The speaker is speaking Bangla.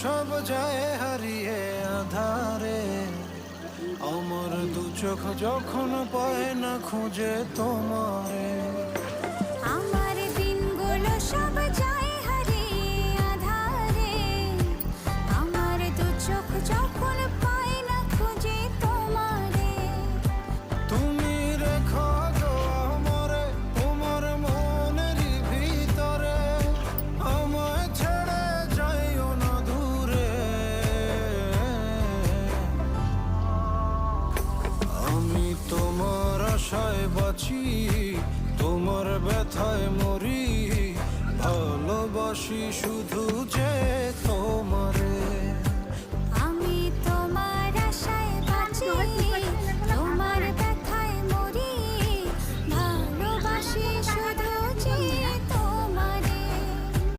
সব যায় হারিয়ে আধারে, আমার দু চোখ যখন পায় না খুঁজে তোমারে। আমার দিনগুলো সব যায় হারিয়ে আঁধারে, আমার দু চোখ যখন পায় না খুঁজে তোমারে। তুমি রেখো গো আমারে তোমার মনেরই ভিতরে, আমায় ছেড়ে যাইও না দূরে। আমি তোমার আশায় বাঁচি, তোমার ব্যথায় মরি, ভালোবাসি শুধু যে